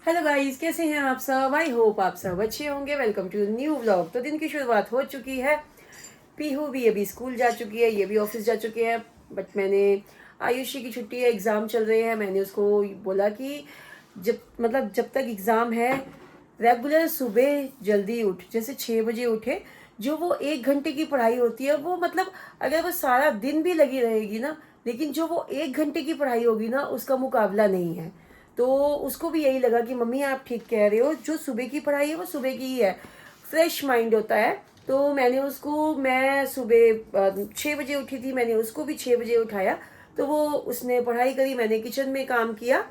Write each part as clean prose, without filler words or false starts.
Hello guys, कैसे हैं आप सब? आई होप आप सब अच्छे होंगे। Welcome to new vlog. तो दिन की शुरुआत हो चुकी है। पीहू भी अभी स्कूल जा चुकी है, ये भी ऑफिस जा चुके हैं। बट मैंने आयुषी की छुट्टी है, एग्ज़ाम चल रहे हैं। मैंने उसको बोला कि जब तक एग्ज़ाम है रेगुलर सुबह जल्दी उठ, जैसे 6 बजे उठे। जो वो 1 घंटे की पढ़ाई होती है वो अगर वो सारा दिन भी लगी रहेगी ना, लेकिन जो वो 1 घंटे की पढ़ाई होगी ना उसका मुकाबला नहीं है। तो उसको भी यही लगा कि मम्मी आप ठीक कह रहे हो, जो सुबह की पढ़ाई है वो सुबह की ही है, फ्रेश माइंड होता है। तो मैं सुबह 6 बजे उठी थी, मैंने उसको भी 6 बजे उठाया। तो वो उसने पढ़ाई करी, मैंने किचन में काम किया।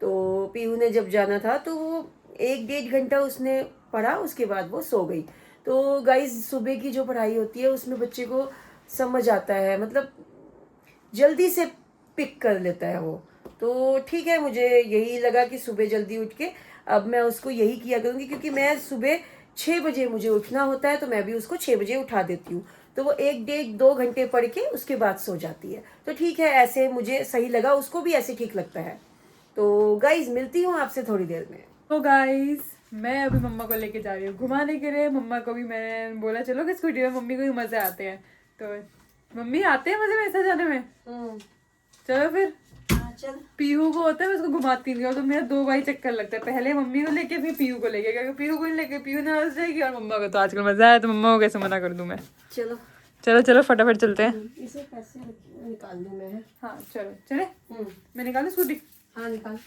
तो पीहू ने जब जाना था तो वो 1 डेढ़ घंटा उसने पढ़ा, उसके बाद वो सो गई। तो गाइज सुबह की जो पढ़ाई होती है उसमें बच्चे को समझ आता है, जल्दी से पिक कर लेता है वो। तो ठीक है, मुझे यही लगा कि सुबह जल्दी उठ के अब मैं उसको यही किया करूँगी, क्योंकि मैं सुबह 6 बजे मुझे उठना होता है। तो मैं भी उसको 6 बजे उठा देती हूँ। तो वो 1 डेढ़ 2 घंटे पढ़ के उसके बाद सो जाती है। तो ठीक है, ऐसे मुझे सही लगा, उसको भी ऐसे ठीक लगता है। तो गाइज मिलती हूँ आपसे थोड़ी देर में। तो गाइस मैं अभी मम्मा को लेके जा रही हूँ घुमाने के लिए। मम्मा को भी मैंने बोला चलो कि स्कूटी में, मम्मी को भी मजे आते हैं। तो मम्मी आते हैं मजे में ऐसा जाने में। चलो फिर। चल। पीहू को होता है, मैं उसको घुमाती नहीं हूँ। तो मेरा 2 बार चक्कर लगता है, पहले मम्मी को लेके फिर पीहू को लेके, क्योंकि पीहू को नहीं लेके पीहू नाराज जाएगी और मम्मा को तो आजकल मजा आया, तो मम्मा को कैसे मना कर दूं मैं। चलो चलो चलो फटाफट चलते हैं। इसे कैसे निकाल दूँ मैं? हाँ चलो चले। मैं निकालू स्कूटी। हाँ निकाल।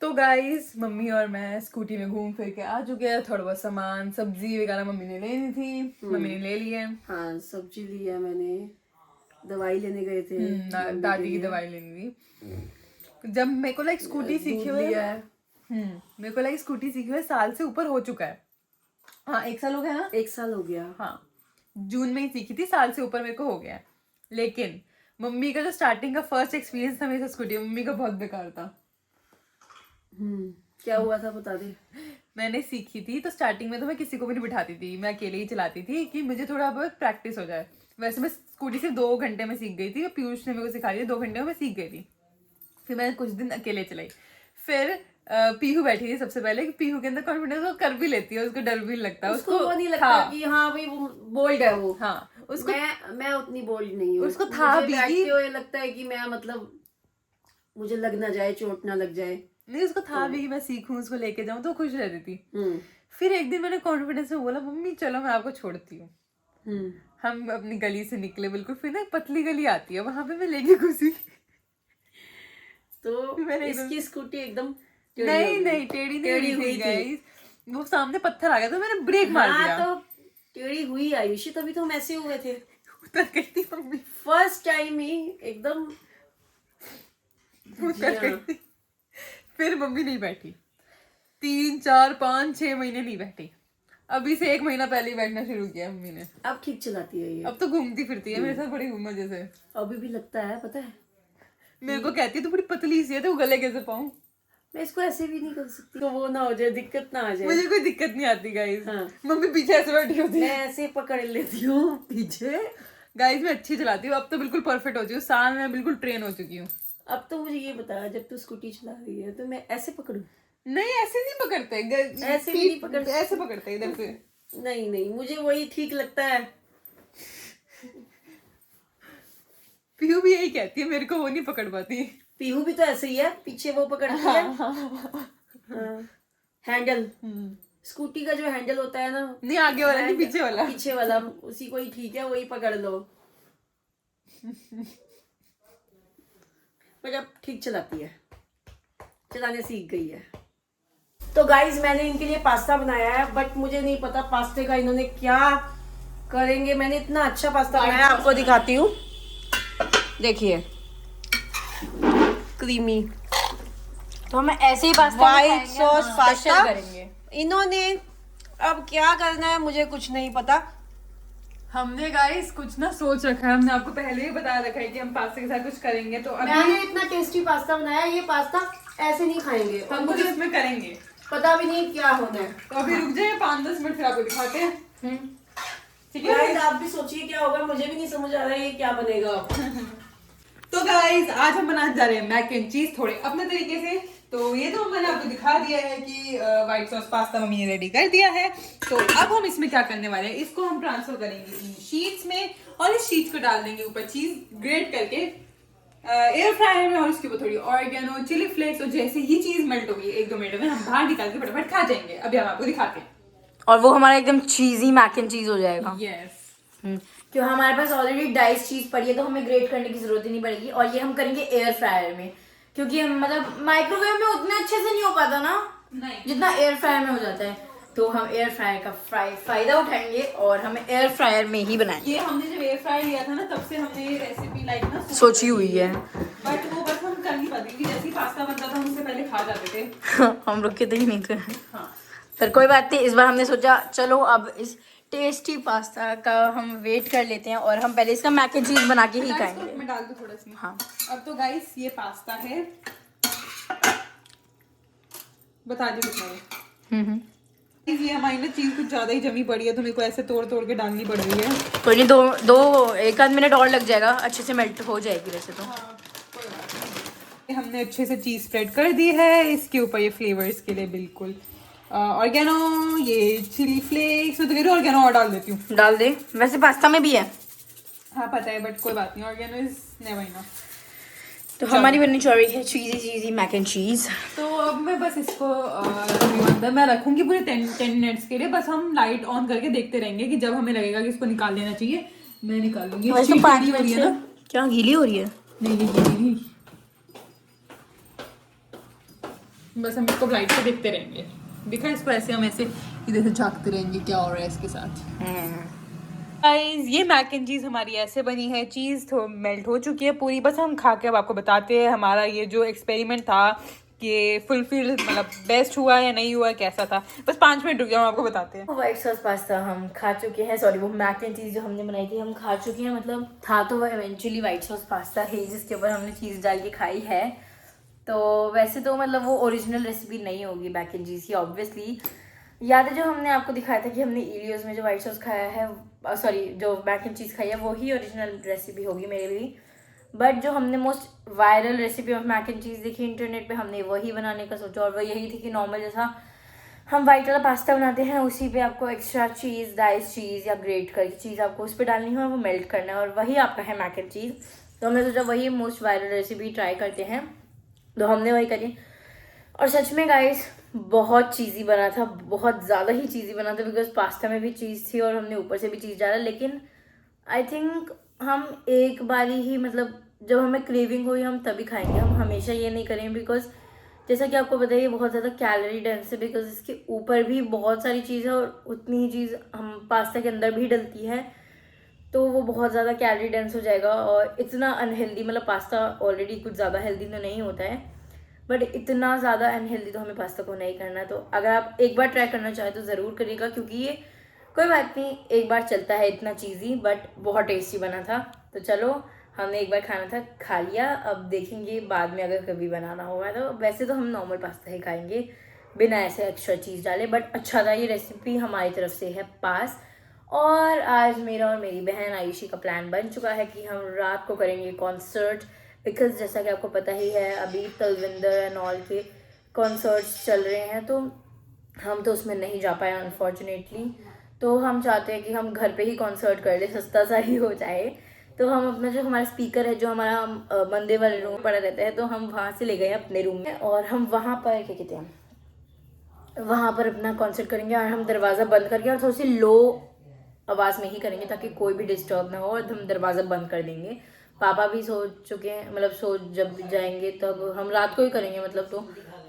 तो गाइस मम्मी और मैं स्कूटी में घूम फिर के आ चुके हैं। थोड़ा बहुत सामान सब्जी वगैरह मम्मी ने लेनी थी, मम्मी ने ले ली है। हाँ सब्जी लिया मैंने, दवाई लेने गए थे, दादी की दवाई लेनी थी। जब मेरे को स्कूटी सीखी हुई है, मेरे को स्कूटी सीखी हुई साल से ऊपर हो चुका है। हाँ 1 साल हो गया ना। 1 साल हो गया। हाँ जून में ही सीखी थी, साल से ऊपर मेरे को हो गया है। लेकिन मम्मी का जो स्टार्टिंग का फर्स्ट एक्सपीरियंस था मेरे साथ स्कूटी, मम्मी का बहुत बेकार था। क्या हुआ था बता दे। मैंने सीखी थी तो स्टार्टिंग में तो मैं किसी को भी नहीं बिठाती थी, मैं अकेले ही चलाती थी कि मुझे थोड़ा बहुत प्रैक्टिस हो जाए। वैसे मैं स्कूटी सिर्फ 2 घंटे में सीख गई थी, पीयूष ने मेरे को सिखा दिया, 2 घंटे में मैं सीख गई थी। फिर मैंने कुछ दिन अकेले चलाई। फिर पीहू बैठी थी सबसे पहले, कि पीहू के अंदर कॉन्फिडेंस वो कर भी लेती है, उसको डर भी नहीं लगता। उसको वो नहीं लगता कि हाँ भाई वो बोल्ड है वो। हाँ उसको मैं उतनी बोल्ड नहीं हूँ। उसको था भी बैठते हुए लगता है कि मैं मुझे लग ना जाए, चोट ना लग जाए। नहीं, उसको था भी कि मैं सीखूं, उसको लेके जाऊं, तो खुश रहती थी। फिर एक दिन मैंने कॉन्फिडेंस में बोला मम्मी चलो मैं आपको छोड़ती हूँ। हम अपनी गली से निकले बिल्कुल, फिर ना एक पतली गली आती है, वहां पे मैं लेके घुसी। तो मैंने इसकी स्कूटी एकदम नहीं टेढ़ी नहीं हुई थी। वो सामने पत्थर आ गया तो मैंने ब्रेक मार दिया। तो टेढ़ी हुई आयुषी, तभी तो हम ऐसे हुए थे। उतर गई थी मम्मी फर्स्ट टाइम ही एकदम उतर गई थी। फिर मम्मी नहीं बैठी, 3 4 5 6 महीने नहीं बैठी। अभी से 1 महीना पहले ही बैठना शुरू किया मम्मी ने। अब ठीक चलाती है ये। अब तो घूमती फिरती है मेरे साथ बड़ी मजे से। अभी भी लगता है, पता है मेरे को कहती है तू बड़ी पतली सी है, तो गले कैसे पाऊं। मैं इसको ऐसे भी नहीं कर सकती, तो वो ना हो जाए, दिक्कत ना आ जाए। मुझे कोई दिक्कत नहीं आती गाइस। हाँ। मम्मी पीछे ऐसे बैठी होती है, मैं ऐसे पकड़ लेती हूँ पीछे। गाइस मैं अच्छी चलाती हूँ, अब तो बिल्कुल परफेक्ट हो चुकी हूँ, साल में बिल्कुल ट्रेन हो चुकी हूँ। अब तो मुझे ये बता, जब तू स्कूटी चला रही है तो मैं ऐसे पकड़ूं? नहीं ऐसे नहीं पकड़ते, ऐसे भी नहीं पकड़ते, ऐसे पकड़ते इधर से। नहीं मुझे वही ठीक लगता है। पीहू भी यही कहती है, मेरे को वो नहीं पकड़ पाती। पीहू भी तो ऐसे ही है, पीछे वो पकड़ती है। हैंडल, स्कूटी का जो हैंडल होता है ना, नहीं आगे वाला नहीं, पीछे वाला। पीछे वाला उसी को ही ठीक है, वही पकड़ लो। पर अब ठीक चलाती है, चलाने सीख गई है। तो गाइज मैंने इनके लिए पास्ता बनाया है, बट मुझे नहीं पता पास्ते का इन्होंने क्या करेंगे। मैंने इतना अच्छा पास्ता बनाया, आपको दिखाती हूँ, देखिए क्रीमी। तो हम ऐसे ही पास्ता व्हाइट सॉस पास्ता करेंगे। इन्होंने अब क्या करना है मुझे कुछ नहीं पता। हमने गाइस कुछ ना सोच रखा है, हमने आपको पहले ही बता रखा है कि हम पास्ता के साथ कुछ करेंगे। तो अभी मैंने इतना टेस्टी पास्ता बनाया, ये पास्ता ऐसे नहीं खाएंगे, हम कुछ इसमें करेंगे, पता भी नहीं क्या होना है। तो अभी रुक जाइए 5-10 मिनट, फिर आपको दिखाते हैं। ठीक है गाइस आप भी सोचिए क्या होगा, मुझे भी नहीं समझ आ रहा है ये क्या बनेगा। तो गाइस आज हम बनाने जा रहे हैं मैक एंड चीज, थोड़े अपने तरीके से। तो ये तो मैंने आपको दिखा दिया है कि व्हाइट सॉस पास्ता मम्मी ने रेडी कर दिया है। तो अब हम इसमें क्या करने वाले हैं, इसको हम ट्रांसफर करेंगे इन शीट्स में और इस शीट्स को डाल देंगे ऊपर चीज ग्रेट करके एयर फ्रायर में, और उसके ऊपर थोड़ी ऑरिगेनो, चिली फ्लेक्स, और जैसे ये चीज मेल्ट होगी 1-2 मिनट में हम बाहर निकाल के फटाफट खा जाएंगे। अभी हम आपको दिखाते हैं। और वो हमारा एकदम चीजी मैक एंड चीज हो जाएगा। यस, क्यों हमारे पास ऑलरेडी डाइस चीज पड़ी है तो हमें ग्रेट करने की जरूरत ही नहीं पड़ेगी। और ये हम करेंगे एयर फ्रायर में, क्योंकि हम मतलब माइक्रोवेव में उतने अच्छे से नहीं हो पाता ना नहीं, जितना एयर फ्रायर में हो जाता है। तो हम एयर फ्रायर का फायदा उठाएंगे और हमें एयर फ्रायर में ही बनाएंगे। ये हमने जब एयर फ्रायर लिया था ना तब से हमने ये रेसिपी लाइक ना सोची हुई है। बट वो बस हम कर नहीं पाते क्योंकि जैसे ही पास्ता बनता था हम उससे पहले खा जाते थे। हम रुके थे ही नहीं थे। हाँ, पर कोई बात नहीं, इस बार हमने सोचा चलो अब इस टेस्टी पास्ता का हम वेट कर लेते हैं और हम पहले इसका मैक एंड चीज बना के ही खाएंगे। मैं डाल दूं थोड़ा सी। हाँ, अब तो गाइस ये पास्ता है, बता दी कितना है। ये हमारी ना चीज कुछ ज्यादा ही जमी पड़ी है तो मेरे को ऐसे तोड़ तोड़ के डालनी पड़ रही है। कोई नहीं, दो एक आध मिनट और लग जाएगा, अच्छे से मेल्ट हो जाएगी वैसे तो। हाँ, कोई बात नहीं। हमने अच्छे से चीज स्प्रेड कर दी है इसके ऊपर, ये फ्लेवर्स के लिए बिल्कुल ऑर्गेनो, ये चिली फ्लेक्स, मैं तो कह रही हूँ ऑर्गेनो और डाल देती हूँ। डाल दे, वैसे पास्ता में भी है। हाँ पता है, बट कोई बात नहीं, ऑर्गेनो इज नेवर इनफ। तो हमारी बननी चाहिए रही है चीजी मैक एंड चीज। तो अब मैं बस इसको अंदर मैं रखूंगी पूरे 10 मिनट्स के लिए। बस हम लाइट ऑन करके देखते रहेंगे कि जब हमें लगेगा कि इसको निकाल लेना चाहिए मैं निकाल लूंगी। वैसे तो 5 मिनट से क्या गीली हो रही है? नहीं, बस हम इसको लाइट से देखते रहेंगे। देखा, इसको ऐसे हम ऐसे इधर से झांकते रहेंगे क्या हो रहा है इसके साथ। गाइस ये मैक एंड चीज़ हमारी ऐसे बनी है, चीज़ तो मेल्ट हो चुकी है पूरी। बस हम खा के अब आपको बताते हैं हमारा ये जो एक्सपेरिमेंट था कि फुलफिल मतलब बेस्ट हुआ या नहीं हुआ, कैसा था। बस 5 मिनट रुक जाओ, हम आपको बताते हैं। व्हाइट सॉस पास्ता हम खा चुके हैं, सॉरी वो मैक एंड चीज जो हमने बनाई थी हम खा चुके हैं। मतलब था तो वो इवेंचुअली व्हाइट सॉस पास्ता है जिसके ऊपर हमने चीज़ डाल के खाई है। तो वैसे तो मतलब वो ओरिजिनल रेसिपी नहीं होगी मैक एंड चीज़ की ऑब्वियसली। याद है जो हमने आपको दिखाया था कि हमने इलियोस में जो व्हाइट सॉस खाया है, सॉरी जो मैक एंड चीज़ खाई है वही ओरिजिनल रेसिपी होगी मेरे लिए। बट जो हमने most viral recipe of mac and cheese देखी इंटरनेट पे, हमने वही बनाने का सोचा और वो यही थी कि नॉर्मल जैसा हम वाइट वाला पास्ता बनाते हैं उसी पे आपको एक्स्ट्रा चीज़, डाइस चीज़ या ग्रेट करके चीज़ आपको उस पर डालनी है और वो मेल्ट करना है और वही आपका है मैक एंड चीज़। तो हमने सोचा वही मोस्ट वायरल रेसिपी ट्राई करते हैं, तो हमने वही करी। और सच में गाइस बहुत चीज़ी बना था, बहुत ज़्यादा ही चीज़ी बना था, बिकॉज पास्ता में भी चीज़ थी और हमने ऊपर से भी चीज़ डाला। लेकिन आई थिंक हम एक बारी ही मतलब जब हमें क्रेविंग हुई हम तभी खाएंगे, हम हमेशा ये नहीं करेंगे। बिकॉज जैसा कि आपको पता है ये बहुत ज़्यादा कैलोरी डेंस है, बिकॉज इसके ऊपर भी बहुत सारी चीज़ है और उतनी ही चीज़ हम पास्ता के अंदर भी डलती है, तो वो बहुत ज़्यादा कैलोरी डेंस हो जाएगा और इतना अनहेल्दी। मतलब पास्ता ऑलरेडी कुछ ज़्यादा हेल्दी तो नहीं होता है, बट इतना ज़्यादा अनहेल्दी तो हमें पास्ता को नहीं करना। तो अगर आप एक बार ट्राई करना चाहें तो ज़रूर करिएगा, क्योंकि ये कोई बात नहीं एक बार चलता है इतना चीज़ी, बट बहुत टेस्टी बना था। तो चलो हमने एक बार खाना था, खा लिया, अब देखेंगे बाद में अगर कभी बनाना होगा तो। वैसे तो हम नॉर्मल पास्ता ही खाएंगे बिना ऐसे एक्स्ट्रा चीज़ डाले, बट अच्छा था। ये रेसिपी हमारी तरफ से है पास। और आज मेरा और मेरी बहन आयुषी का प्लान बन चुका है कि हम रात को करेंगे कॉन्सर्ट, बिकॉज जैसा कि आपको पता ही है अभी तलविंदर एंड ऑल के कॉन्सर्ट्स चल रहे हैं, तो हम तो उसमें नहीं जा पाए अनफॉर्चुनेटली। तो हम चाहते हैं कि हम घर पे ही कॉन्सर्ट कर ले, सस्ता सा ही हो जाए। तो हम अपना जो हमारा स्पीकर है जो हमारा मंदिर वाले रूम में पड़ा रहता है, तो हम वहाँ से ले गए अपने रूम में और हम वहाँ पर क्या कहते हैं वहाँ पर अपना कॉन्सर्ट करेंगे। और हम दरवाज़ा बंद करके और थोड़ी सी लो आवाज़ में ही करेंगे ताकि कोई भी डिस्टर्ब ना हो, और हम दरवाज़ा बंद कर देंगे। पापा भी सो चुके हैं, मतलब सो जब जाएंगे तब हम रात को ही करेंगे मतलब। तो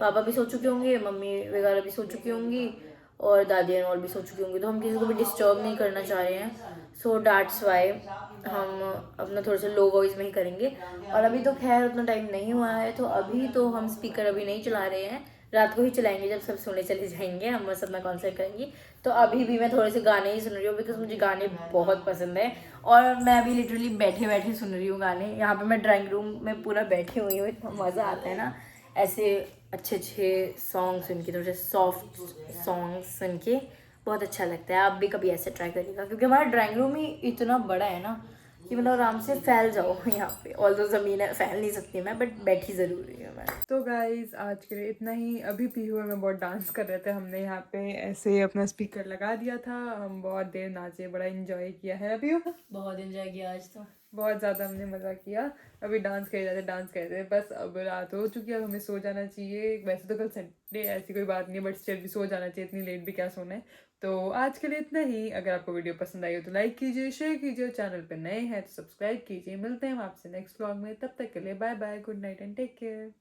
पापा भी सो चुके होंगे, मम्मी वगैरह भी सो चुकी होंगी और दादी और भी सो चुकी होंगी, तो हम किसी को भी डिस्टर्ब नहीं करना चाह रहे हैं। सो दैट्स वाई हम अपना थोड़ा सा लो वॉइस में ही करेंगे। और अभी तो खैर उतना टाइम नहीं हुआ है, तो अभी तो हम स्पीकर अभी नहीं चला रहे हैं, रात को ही चलाएंगे जब सब सोने चले जाएंगे, हम बस अपना कॉन्सर्ट करेंगे। तो अभी भी मैं थोड़े से गाने ही सुन रही हूँ, बिकॉज मुझे गाने बहुत पसंद है और मैं अभी लिटरली बैठे बैठे सुन रही हूँ गाने। यहाँ पे मैं ड्राइंग रूम में पूरा बैठी हुई हूँ, इतना मज़ा आता है ना ऐसे अच्छे अच्छे सॉन्ग सुन के, थोड़े सॉफ्ट सॉन्ग सुन के बहुत अच्छा लगता है। आप भी कभी ऐसे ट्राई करिएगा, क्योंकि हमारा ड्राइंग रूम ही इतना बड़ा है ना कि मतलब आराम से फैल जाओ यहाँ पे। ऑल दो ज़मीन है, फैल नहीं सकती मैं, बट बैठी ज़रूर रही हूँ मैं। तो गाइज आज के लिए इतना ही। अभी पीहू और मैं बहुत डांस कर रहे थे, हमने यहाँ पे ऐसे अपना स्पीकर लगा दिया था, हम बहुत देर नाचे, बड़ा इंजॉय किया है अभी। बहुत एंजॉय किया आज तो, बहुत ज़्यादा हमने मज़ा किया। अभी डांस कर रहे थे, डांस कर रहे थे, बस अब रात हो चुकी है, अब हमें सो जाना चाहिए। वैसे तो कल संडे ऐसी कोई बात नहीं है, बट स्टिल भी सो जाना चाहिए, इतनी लेट भी क्या सोना है। तो आज के लिए इतना ही। अगर आपको वीडियो पसंद आई हो तो लाइक कीजिए, शेयर कीजिए, चैनल पर नए हैं तो सब्सक्राइब कीजिए। मिलते हैं हम आपसे नेक्स्ट व्लॉग में, तब तक के लिए bye bye, good night and take care.